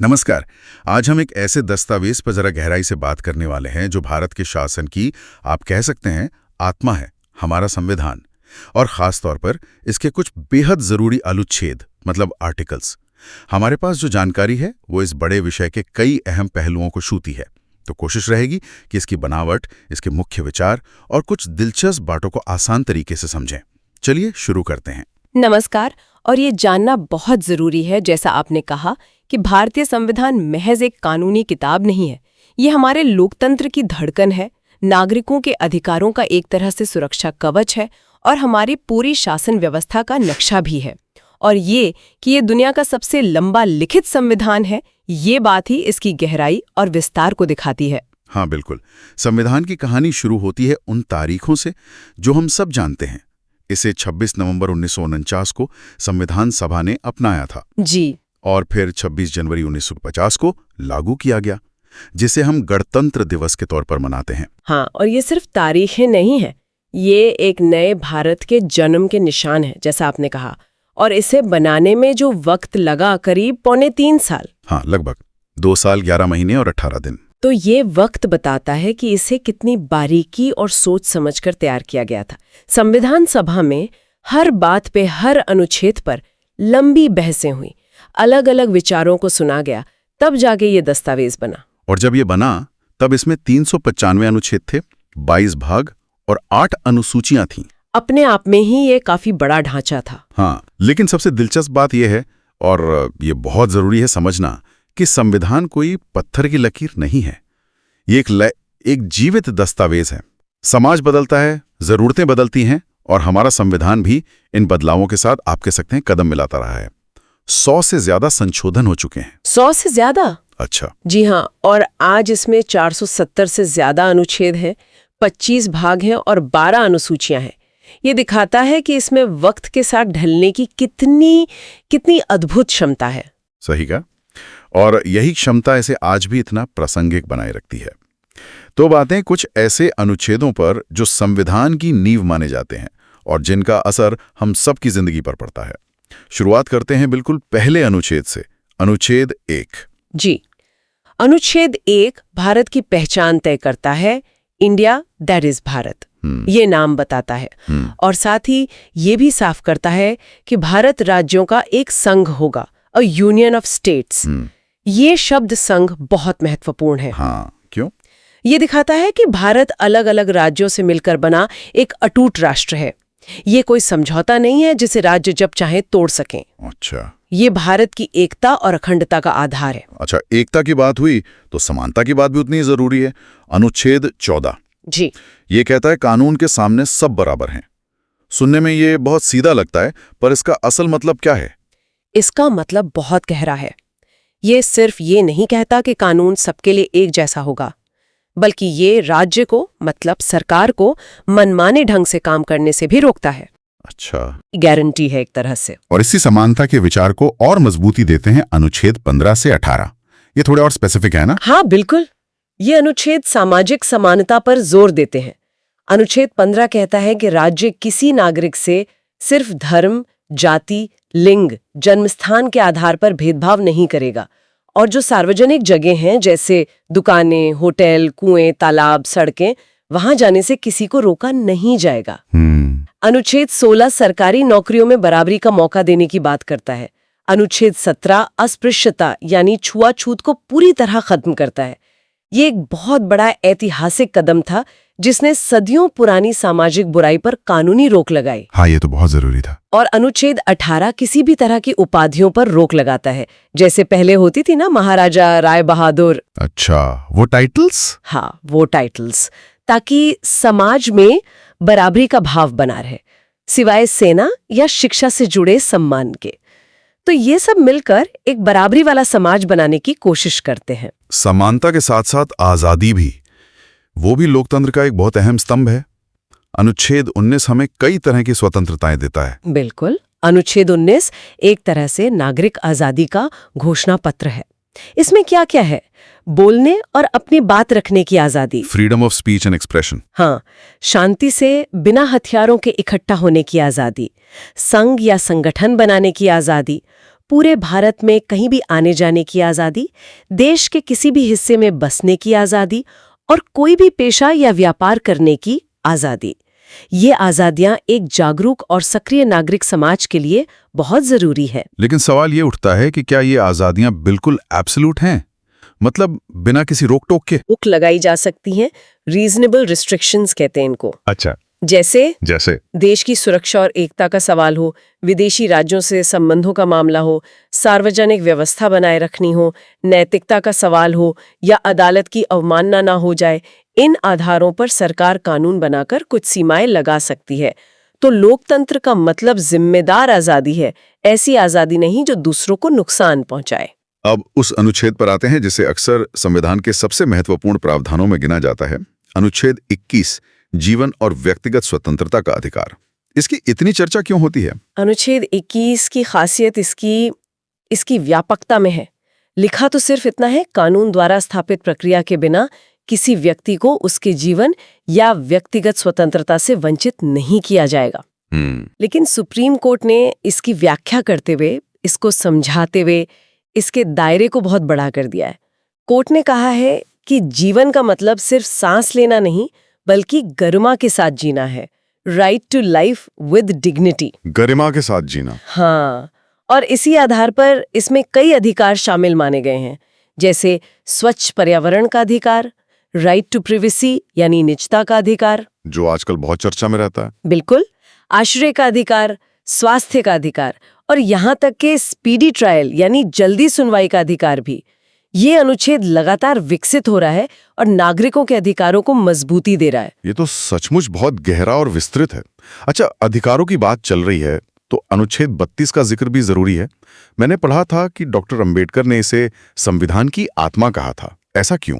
नमस्कार। आज हम एक ऐसे दस्तावेज पर जरा गहराई से बात करने वाले हैं जो भारत के शासन की, आप कह सकते हैं, आत्मा है, हमारा संविधान। और खास तौर पर इसके कुछ बेहद जरूरी अनुच्छेद मतलब आर्टिकल्स। हमारे पास जो जानकारी है वो इस बड़े विषय के कई अहम पहलुओं को छूती है, तो कोशिश रहेगी कि इसकी बनावट, इसके मुख्य विचार और कुछ दिलचस्प बातों को आसान तरीके से समझें। चलिए शुरू करते हैं। नमस्कार। और ये जानना बहुत जरूरी है, जैसा आपने कहा, कि भारतीय संविधान महज एक कानूनी किताब नहीं है। ये हमारे लोकतंत्र की धड़कन है, नागरिकों के अधिकारों का एक तरह से सुरक्षा कवच है और हमारी पूरी शासन व्यवस्था का नक्शा भी है। और ये कि ये दुनिया का सबसे लंबा लिखित संविधान है, ये बात ही इसकी गहराई और विस्तार को दिखाती है। हाँ बिल्कुल। संविधान की कहानी शुरू होती है उन तारीखों से जो हम सब जानते हैं। इसे 26 नवंबर 1949 को संविधान सभा ने अपनाया था जी। और फिर 26 जनवरी 1950 को लागू किया गया, जिसे हम गणतंत्र दिवस के तौर पर मनाते हैं। हाँ, और ये सिर्फ तारीखें नहीं है, ये एक नए भारत के जन्म के निशान है, जैसा आपने कहा। और इसे बनाने में जो वक्त लगा, करीब 3.25 साल। हाँ, लगभग 2 साल 11 महीने और 18 दिन। तो ये वक्त बताता है कि इसे कितनी बारीकी और सोच समझकर तैयार किया गया था। संविधान सभा में हर बात पे, हर अनुच्छेद पर लंबी बहसें हुई, अलग अलग विचारों को सुना गया, तब जाके ये दस्तावेज बना। और जब ये बना तब इसमें 395 अनुच्छेद थे, 22 भाग और 8 अनुसूचियां थीं। अपने आप में ही ये काफी बड़ा ढांचा था। हाँ, लेकिन सबसे दिलचस्प बात यह है, और ये बहुत जरूरी है समझना, कि संविधान कोई पत्थर की लकीर नहीं है। ये एक जीवित दस्तावेज है। समाज बदलता है, जरूरतें बदलती हैं, और हमारा संविधान भी इन बदलावों के साथ, आप कह सकते हैं, कदम मिलाता रहा है। 100 से ज्यादा संशोधन हो चुके हैं। 100 से ज्यादा? अच्छा। जी हाँ, और आज इसमें 470 से ज्यादा अनुच्छेद हैं, 25 भाग हैं और 12 अनुसूचियां हैं। ये दिखाता है कि इसमें वक्त के साथ ढलने की कितनी अद्भुत क्षमता है। सही कहा। और यही क्षमता इसे आज भी इतना प्रासंगिक बनाए रखती है। तो बातें कुछ ऐसे अनुच्छेदों पर जो संविधान की नींव माने जाते हैं और जिनका असर हम सब की जिंदगी पर पड़ता है। शुरुआत करते हैं बिल्कुल पहले अनुच्छेद से, अनुच्छेद 1। जी। अनुच्छेद 1 भारत की पहचान तय करता है। इंडिया दैट इज भारत, ये नाम बताता है। और साथ ही ये भी साफ करता है कि भारत राज्यों का एक संघ होगा, अ यूनियन ऑफ स्टेट्स। ये शब्द संघ बहुत महत्वपूर्ण है। हाँ, क्यों? ये दिखाता है कि भारत अलग अलग राज्यों से मिलकर बना एक अटूट राष्ट्र है। ये कोई समझौता नहीं है जिसे राज्य जब चाहे तोड़ सकें। अच्छा। ये भारत की एकता और अखंडता का आधार है। अच्छा, एकता की बात हुई तो समानता की बात भी उतनी ही जरूरी है। अनुच्छेद 14 जी, ये कहता है कानून के सामने सब बराबर हैं। सुनने में ये बहुत सीधा लगता है, पर इसका असल मतलब क्या है? इसका मतलब बहुत गहरा है। ये सिर्फ ये नहीं कहता कि कानून सबके लिए एक जैसा होगा, बल्कि ये राज्य को, मतलब सरकार को, मनमाने ढंग से काम करने से भी रोकता है। अच्छा। गारंटी है एक तरह से। और इसी समानता के विचार को और मजबूती देते हैं अनुच्छेद 15 से 18। ये थोड़े और स्पेसिफिक है ना? हाँ बिल्कुल। ये अनुच्छेद सामाजिक समानता पर जोर देते हैं। अनुच्छेद 15 कहता है कि राज्य किसी नागरिक से सिर्फ धर्म, जाति, लिंग, जन्मस्थान के आधार पर भेदभाव नहीं करेगा। और जो सार्वजनिक जगह हैं, जैसे दुकानें, होटल, कुएं, तालाब, सड़कें, वहां जाने से किसी को रोका नहीं जाएगा। अनुच्छेद 16 सरकारी नौकरियों में बराबरी का मौका देने की बात करता है। अनुच्छेद 17 अस्पृश्यता यानी छुआछूत को पूरी तरह खत्म करता है। ये एक बहुत बड़ा ऐतिहासिक कदम था जिसने सदियों पुरानी सामाजिक बुराई पर कानूनी रोक लगाई। हाँ, ये तो बहुत जरूरी था। और अनुच्छेद 18 किसी भी तरह की उपाधियों पर रोक लगाता है, जैसे पहले होती थी ना, महाराजा, राय बहादुर। अच्छा, वो टाइटल्स? हाँ, वो टाइटल्स, ताकि समाज में बराबरी का भाव बना रहे, सिवाय सेना या शिक्षा से जुड़े सम्मान के। तो ये सब मिलकर एक बराबरी वाला समाज बनाने की कोशिश करते हैं। समानता के साथ साथ आजादी भी, वो भी लोकतंत्र का एक बहुत अहम स्तंभ है। अनुच्छेद 19 हमें कई तरह की स्वतंत्रताएं देता है। बिल्कुल। अनुच्छेद 19 एक तरह से नागरिक आजादी का घोषणा पत्र है। इसमें क्या क्या है? बोलने और अपनी बात रखने की आजादी, freedom of speech and expression. हाँ, शांति से बिना हथियारों के इकट्ठा होने की आजादी, संघ या संगठन बनाने की आजादी, पूरे भारत में कहीं भी आने जाने की आज़ादी, देश के किसी भी हिस्से में बसने की आज़ादी और कोई भी पेशा या व्यापार करने की आज़ादी। ये आज़ादियां एक जागरूक और सक्रिय नागरिक समाज के लिए बहुत ज़रूरी है। लेकिन सवाल ये उठता है कि क्या ये आज़ादियां बिल्कुल एब्सोल्यूट हैं? मतलब बिना किसी रोक टोक के? रोक लगाई जा सकती हैं, रीजनेबल रिस्ट्रिक्शंस कहते हैं इनको। अच्छा, जैसे देश की सुरक्षा और एकता का सवाल हो, विदेशी राज्यों से संबंधों का मामला हो, सार्वजनिक व्यवस्था बनाए रखनी हो, नैतिकता का सवाल हो या अदालत की अवमानना ना हो जाए, इन आधारों पर सरकार कानून बनाकर कुछ सीमाएं लगा सकती है। तो लोकतंत्र का मतलब जिम्मेदार आज़ादी है, ऐसी आज़ादी नहीं जो दूसरों को नुकसान पहुंचाए। अब उस अनुच्छेद पर आते हैं जिसे अक्सर संविधान के सबसे महत्वपूर्ण प्रावधानों में गिना जाता है, अनुच्छेद 21, जीवन और व्यक्तिगत स्वतंत्रता का अधिकार। इसकी इतनी चर्चा क्यों होती है? अनुच्छेद 21 की खासियत इसकी व्यापकता में है। लिखा तो सिर्फ इतना है, कानून द्वारा स्थापित प्रक्रिया के बिना किसी व्यक्ति को उसके जीवन या व्यक्तिगत स्वतंत्रता से वंचित नहीं किया जाएगा। लेकिन सुप्रीम कोर्ट ने इसकी व्याख्या करते हुए, इसको समझाते हुए इसके दायरे को बहुत बड़ा कर दिया है। कोर्ट ने कहा है कि जीवन का मतलब सिर्फ सांस लेना नहीं, बल्कि गरिमा के साथ जीना है। Right to life with dignity. गरिमा के साथ जीना। हाँ, और इसी आधार पर इसमें कई अधिकार शामिल माने गए हैं, जैसे स्वच्छ पर्यावरण का अधिकार, राइट टू प्रिवेसी यानी निजता का अधिकार, जो आजकल बहुत चर्चा में रहता है। बिल्कुल, आश्रय का अधिकार, स्वास्थ्य का अधिकार और यहाँ तक के स्पीडी ट्रायल यानी जल्दी सुनवाई का अधिकार भी। ये अनुच्छेद लगातार विकसित हो रहा है और नागरिकों के अधिकारों को मजबूती दे रहा है। ये तो सचमुच बहुत गहरा और विस्तृत है। अच्छा, अधिकारों की बात चल रही है तो अनुच्छेद 32 का जिक्र भी जरूरी है। मैंने पढ़ा था कि डॉक्टर अंबेडकर ने इसे संविधान की आत्मा कहा था। ऐसा क्यों?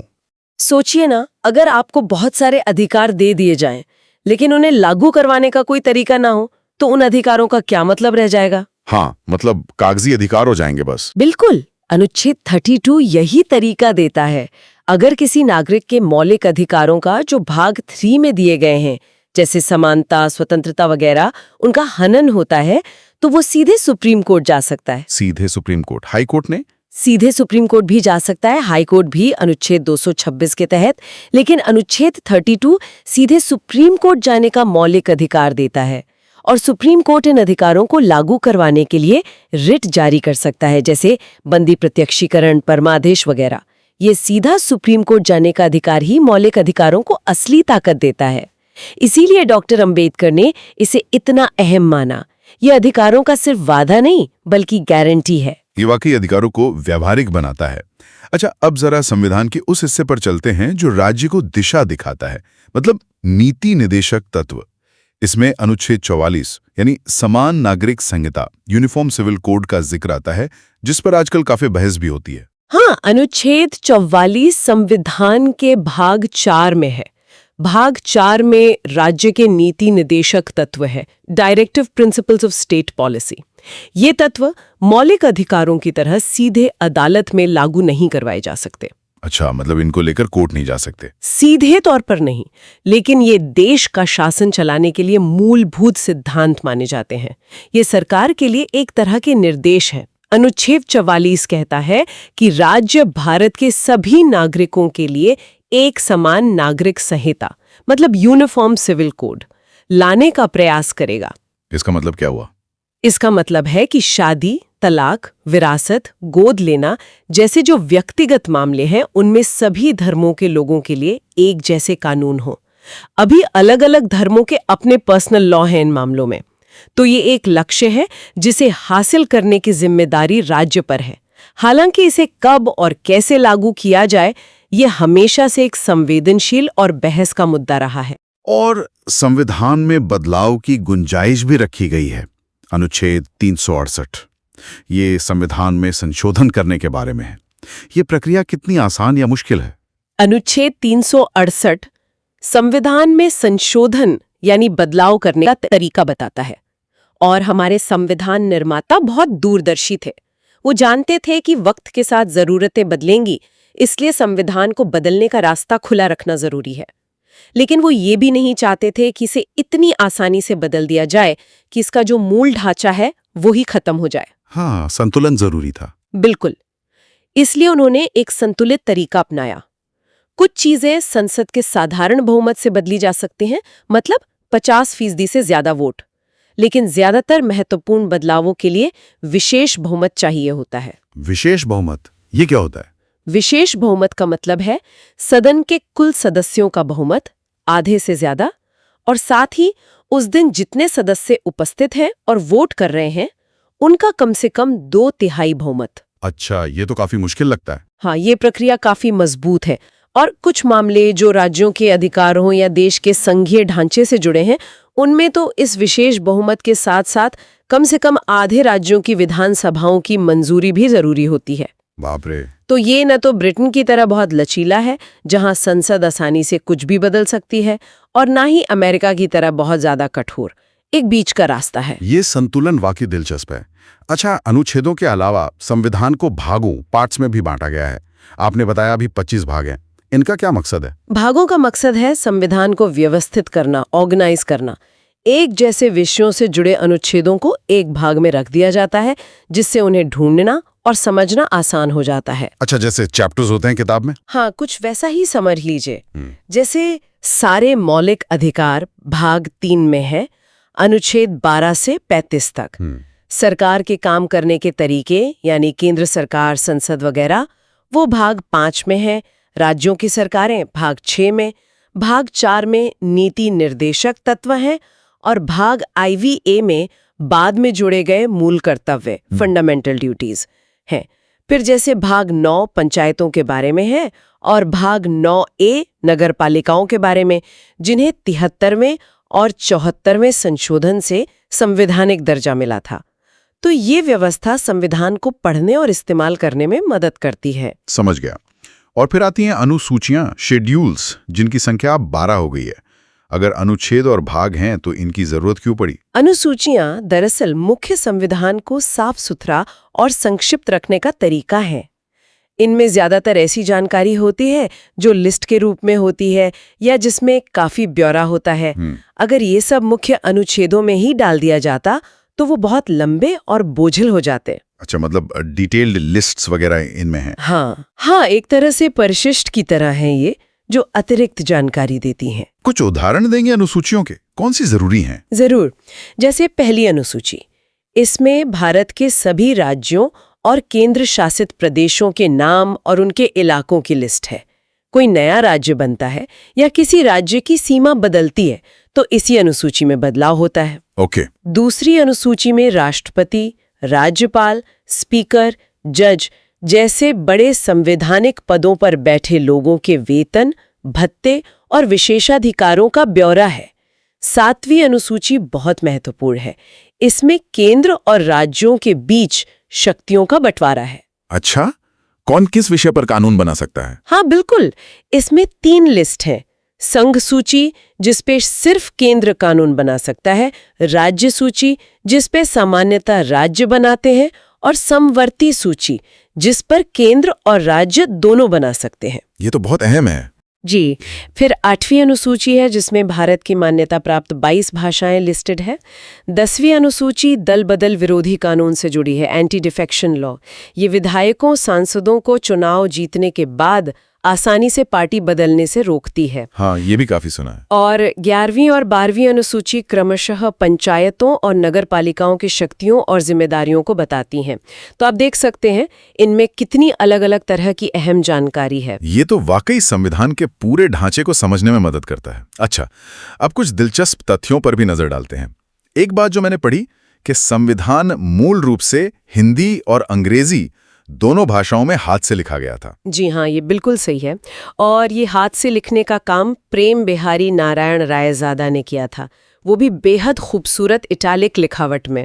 सोचिए ना, अगर आपको बहुत सारे अधिकार दे दिए जाएं, लेकिन उन्हें लागू करवाने का कोई तरीका ना हो, तो उन अधिकारों का क्या मतलब रह जाएगा? हाँ, मतलब कागजी अधिकार हो जाएंगे बस। बिल्कुल, अनुच्छेद 32 यही तरीका देता है। अगर किसी नागरिक के मौलिक अधिकारों का जो भाग 3 में दिए गए हैं, जैसे समानता, स्वतंत्रता वगैरह, उनका हनन होता है, तो वो सीधे सुप्रीम कोर्ट जा सकता है। सीधे सुप्रीम कोर्ट? हाई कोर्ट ने? सीधे सुप्रीम कोर्ट भी जा सकता है, हाई कोर्ट भी अनुच्छेद 226 के तहत। लेकिन अनुच्छेद 32 सीधे सुप्रीम कोर्ट जाने का मौलिक अधिकार देता है और सुप्रीम कोर्ट इन अधिकारों को लागू करवाने के लिए रिट जारी कर सकता है, जैसे बंदी प्रत्यक्षीकरण, परमादेश वगैरह। ये सीधा सुप्रीम कोर्ट जाने का अधिकार ही मौलिक अधिकारों को असली ताकत देता है। इसीलिए डॉक्टर अंबेडकर ने इसे इतना अहम माना। ये अधिकारों का सिर्फ वादा नहीं, बल्कि गारंटी है। ये वाकई अधिकारों को व्यावहारिक बनाता है। अच्छा, अब जरा संविधान के उस हिस्से पर चलते हैं जो राज्य को दिशा दिखाता है, मतलब नीति निदेशक तत्व। इसमें अनुच्छेद 44 यानी समान नागरिक संहिता, यूनिफॉर्म सिविल कोड का जिक्र आता है, जिस पर आजकल काफी बहस भी होती है। हाँ, अनुच्छेद 44 संविधान के भाग 4 में है। भाग 4 में राज्य के नीति निदेशक तत्व है, directive principles of state policy. ये तत्व मौलिक अधिकारों की तरह सीधे अदालत में लागू नहीं करवाए जा सकते। अच्छा, मतलब इनको लेकर कोर्ट नहीं जा सकते? सीधे तौर पर नहीं, लेकिन ये देश का शासन चलाने के लिए मूलभूत सिद्धांत माने जाते हैं। ये सरकार के लिए एक तरह के निर्देश हैं। अनुच्छेद 44 कहता है कि राज्य भारत के सभी नागरिकों के लिए एक समान नागरिक संहिता, मतलब यूनिफॉर्म सिविल कोड, लाने का प्रयास करेगा। इसका मतलब क्या हुआ? इसका मतलब है कि शादी, तलाक, विरासत, गोद लेना जैसे जो व्यक्तिगत मामले हैं, उनमें सभी धर्मों के लोगों के लिए एक जैसे कानून हो। अभी अलग अलग धर्मों के अपने पर्सनल लॉ हैं इन मामलों में। तो ये एक लक्ष्य है जिसे हासिल करने की जिम्मेदारी राज्य पर है। हालांकि इसे कब और कैसे लागू किया जाए, ये हमेशा से एक संवेदनशील और बहस का मुद्दा रहा है। और संविधान में बदलाव की गुंजाइश भी रखी गई है। अनुच्छेद 368 ये संविधान में संशोधन करने के बारे में है। ये प्रक्रिया कितनी आसान या मुश्किल है? अनुच्छेद 368 संविधान में संशोधन यानी बदलाव करने का तरीका बताता है। और हमारे संविधान निर्माता बहुत दूरदर्शी थे। वो जानते थे कि वक्त के साथ जरूरतें बदलेंगी, इसलिए संविधान को बदलने का रास्ता खुला रखना जरूरी है। लेकिन वो ये भी नहीं चाहते थे कि इसे इतनी आसानी से बदल दिया जाए कि इसका जो मूल ढांचा है वो ही खत्म हो जाए। हाँ, संतुलन जरूरी था। बिल्कुल। इसलिए उन्होंने एक संतुलित तरीका अपनाया। कुछ चीजें संसद के साधारण बहुमत से बदली जा सकती हैं, मतलब 50% से ज्यादा वोट। लेकिन ज्यादातर महत्वपूर्ण बदलावों के लिए विशेष बहुमत चाहिए होता है। विशेष बहुमत, ये क्या होता है? विशेष बहुमत का मतलब है सदन के कुल सदस्यों का बहुमत, आधे से ज्यादा, और साथ ही उस दिन जितने सदस्य उपस्थित हैं और वोट कर रहे हैं उनका कम से कम 2/3 बहुमत। अच्छा, ये तो काफी मुश्किल लगता है। हाँ, ये प्रक्रिया काफी मजबूत है और कुछ मामले जो राज्यों के अधिकारों या देश के संघीय ढांचे से जुड़े हैं उनमें तो इस विशेष बहुमत के साथ साथ कम से कम आधे राज्यों की विधानसभाओं की मंजूरी भी जरूरी होती है। बाप रे। तो ये न तो ब्रिटेन की तरह बहुत लचीला है जहां संसद आसानी से कुछ भी बदल सकती है, और ना ही अमेरिका की तरह बहुत ज्यादा कठोर। एक बीच का रास्ता है। ये संतुलन वाकई दिलचस्प है। अच्छा, अनुच्छेदों के अलावा संविधान को भागों, पार्ट्स में भी बांटा गया है। आपने बताया अभी 25 भाग हैं। इनका क्या मकसद है? भागों का मकसद है संविधान को व्यवस्थित करना, ऑर्गेनाइज करना। एक जैसे विषयों से जुड़े अनुच्छेदों को एक भाग में रख दिया जाता है जिससे उन्हें ढूंढना और समझना आसान हो जाता है। अच्छा, जैसे चैप्टर्स होते हैं किताब में? हाँ, कुछ वैसा ही समझ लीजिए। जैसे सारे मौलिक अधिकार भाग 3 में है, अनुच्छेद 12 से 35 तक। सरकार के काम करने के तरीके यानी केंद्र सरकार, संसद वगैरह, वो भाग 5 में है। राज्यों की सरकारें भाग 6 में। भाग 4 में नीति निर्देशक तत्व हैं और भाग IVA में बाद में जोड़े गए मूल कर्तव्य, फंडामेंटल ड्यूटीज हैं। फिर जैसे भाग 9 पंचायतों के बारे में है और भाग 9A नगरपालिकाओं के बारे में, जिन्हें 73वें और 74वें संशोधन से संवैधानिक दर्जा मिला था। तो ये व्यवस्था संविधान को पढ़ने और इस्तेमाल करने में मदद करती है। समझ गया। और फिर आती हैं अनुसूचियां, शेड्यूल्स, जिनकी संख्या अब 12 हो गई है। अगर अनुच्छेद और भाग हैं तो इनकी जरूरत क्यों पड़ी? अनुसूचियां दरअसल मुख्य संविधान को साफ सुथरा और संक्षिप्त रखने का तरीका है। इनमें ज्यादातर ऐसी जानकारी होती है जो लिस्ट के रूप में होती है या जिसमें काफी ब्यौरा होता है। अगर ये सब मुख्य अनुच्छेदों में ही डाल दिया जाता तो वो बहुत लंबे और बोझिल हो जाते। अच्छा, मतलब डिटेल्ड लिस्ट्स वगैरह इनमें हैं? हाँ, एक तरह से परिशिष्ट की तरह है ये, जो अतिरिक्त जानकारी देती हैं। कुछ उदाहरण देंगे अनुसूचियों के? कौन सी जरूरी हैं? जरूर। जैसे पहली अनुसूची, इसमें भारत के सभी राज्यों और केंद्र शासित प्रदेशों के नाम और उनके इलाकों की लिस्ट है। कोई नया राज्य बनता है या किसी राज्य की सीमा बदलती है तो इसी अनुसूची में बदलाव होता है। ओके। दूसरी अनुसूची में राष्ट्रपति, राज्यपाल, स्पीकर, जज जैसे बड़े संवैधानिक पदों पर बैठे लोगों के वेतन, भत्ते और विशेषाधिकारों का ब्यौरा है। 7वीं अनुसूची बहुत महत्वपूर्ण है। इसमें केंद्र और राज्यों के बीच शक्तियों का बंटवारा है। अच्छा, कौन किस विषय पर कानून बना सकता है? हाँ बिल्कुल, इसमें 3 लिस्ट हैं। संघ सूची, जिसपे सिर्फ केंद्र कानून बना सकता है, राज्य सूची, जिसपे सामान्यतः राज्य बनाते हैं, और समवर्ती सूची, जिस पर केंद्र और राज्य दोनों बना सकते हैं। ये तो बहुत अहम है। जी। फिर 8वीं अनुसूची है जिसमें भारत की मान्यता प्राप्त 22 भाषाएं लिस्टेड है। 10वीं अनुसूची दल बदल विरोधी कानून से जुड़ी है, एंटी डिफेक्शन लॉ। ये विधायकों, सांसदों को चुनाव जीतने के बाद आसानी से पार्टी बदलने से रोकती है। हाँ, ये भी काफी सुना है। और 11वीं और 12वीं अनुसूची क्रमशः पंचायतों और नगरपालिकाओं की शक्तियों और जिम्मेदारियों को बताती हैं। तो आप देख सकते हैं इनमें कितनी अलग-अलग तरह की अहम जानकारी है। ये तो वाकई संविधान के पूरे ढांचे को समझने में मदद करता है। अच्छा, अब कुछ दिलचस्प तथ्यों पर भी नजर डालते हैं। एक बात जो मैंने पढ़ी कि संविधान मूल रूप से हिंदी और अंग्रेजी दोनों भाषाओं में हाथ से लिखा गया था। जी हाँ, ये बिल्कुल सही है। और ये हाथ से लिखने का काम प्रेम बिहारी नारायण रायजादा ने किया था, वो भी बेहद खूबसूरत इटैलिक लिखावट में।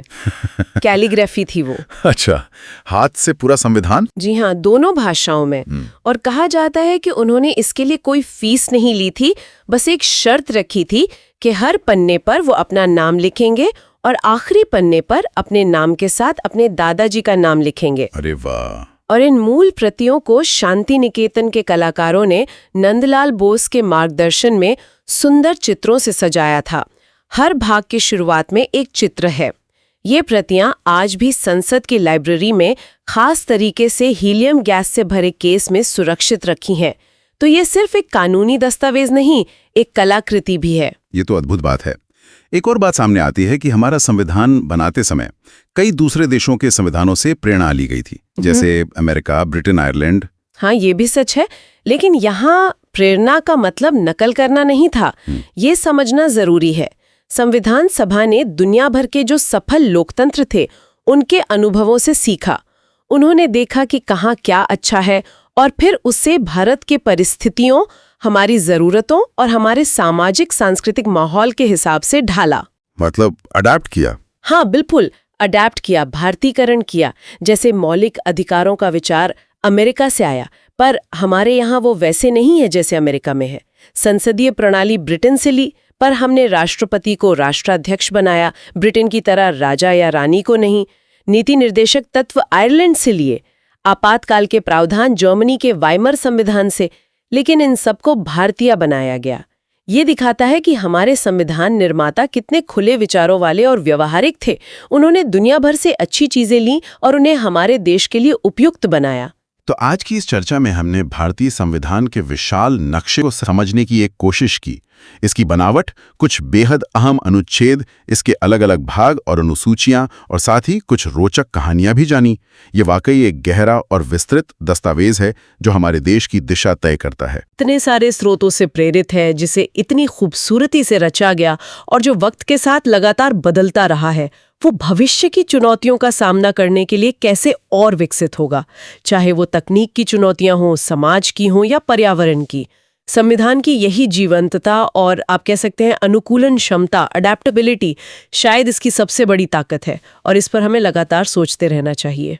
कैलीग्राफी थी वो। अच्छा, हाथ से पूरा संविधान? जी हाँ, दोनों भाषाओं में। और कहा जाता है कि उन्होंने इसके लिए कोई फीस नहीं ली थी, बस एक शर्त रखी थी कि हर पन्ने पर वो अपना नाम लिखेंगे और आखिरी पन्ने पर अपने नाम के साथ अपने दादाजी का नाम लिखेंगे। अरे वाह! और इन मूल प्रतियों को शांति निकेतन के कलाकारों ने नंदलाल बोस के मार्गदर्शन में सुंदर चित्रों से सजाया था। हर भाग की शुरुआत में एक चित्र है। ये प्रतियां आज भी संसद की लाइब्रेरी में खास तरीके से हीलियम गैस से भरे केस में सुरक्षित रखी हैं। तो ये सिर्फ एक कानूनी दस्तावेज नहीं, एक कलाकृति भी है। ये तो अद्भुत बात है। एक और बात सामने आती है कि हमारा संविधान बनाते समय कई दूसरे देशों के संविधानों से प्रेरणा ली गई थी, जैसे अमेरिका, ब्रिटेन, आयरलैंड। हाँ, ये भी सच है, लेकिन यहाँ प्रेरणा का मतलब नकल करना नहीं था। ये समझना जरूरी है। संविधान सभा ने दुनिया भर के जो सफल लोकतंत्र थे उनके अनुभवों से सीखा। उन्होंने देखा कि कहाँ क्या अच्छा है और फिर उससे भारत के परिस्थितियों, हमारी जरूरतों और हमारे सामाजिक सांस्कृतिक माहौल के हिसाब से ढाला। मतलब अडैप्ट किया। हाँ, बिल्कुल अडैप्ट किया, भारतीकरण किया। जैसे मौलिक अधिकारों का विचार अमेरिका से आया, पर हमारे यहाँ वो वैसे नहीं है जैसे अमेरिका में है। संसदीय प्रणाली ब्रिटेन से ली, पर हमने राष्ट्रपति को राष्ट्राध्यक्ष बनाया, ब्रिटेन की तरह राजा या रानी को नहीं। नीति निर्देशक तत्व आयरलैंड से लिए, आपातकाल के प्रावधान जर्मनी के वाइमर संविधान से, लेकिन इन सबको भारतीय बनाया गया। ये दिखाता है कि हमारे संविधान निर्माता कितने खुले विचारों वाले और व्यवहारिक थे। उन्होंने दुनिया भर से अच्छी चीजें लीं और उन्हें हमारे देश के लिए उपयुक्त बनाया। तो आज की इस चर्चा में हमने भारतीय संविधान के विशाल नक्शे को समझने की एक कोशिश की। इसकी बनावट, कुछ बेहद अहम अनुच्छेद, इसके अलग अलग भाग और अनुसूचियां, और साथ ही कुछ रोचक कहानियां भी जानी। ये वाकई एक गहरा और विस्तृत दस्तावेज है जो हमारे देश की दिशा तय करता है। इतने सारे स्रोतों से प्रेरित है, जिसे इतनी खूबसूरती से रचा गया और जो वक्त के साथ लगातार बदलता रहा है, वो भविष्य की चुनौतियों का सामना करने के लिए कैसे और विकसित होगा, चाहे वो तकनीक की चुनौतियां हों, समाज की हों या पर्यावरण की। संविधान की यही जीवंतता और आप कह सकते हैं अनुकूलन क्षमता, अडैप्टेबिलिटी, शायद इसकी सबसे बड़ी ताकत है और इस पर हमें लगातार सोचते रहना चाहिए।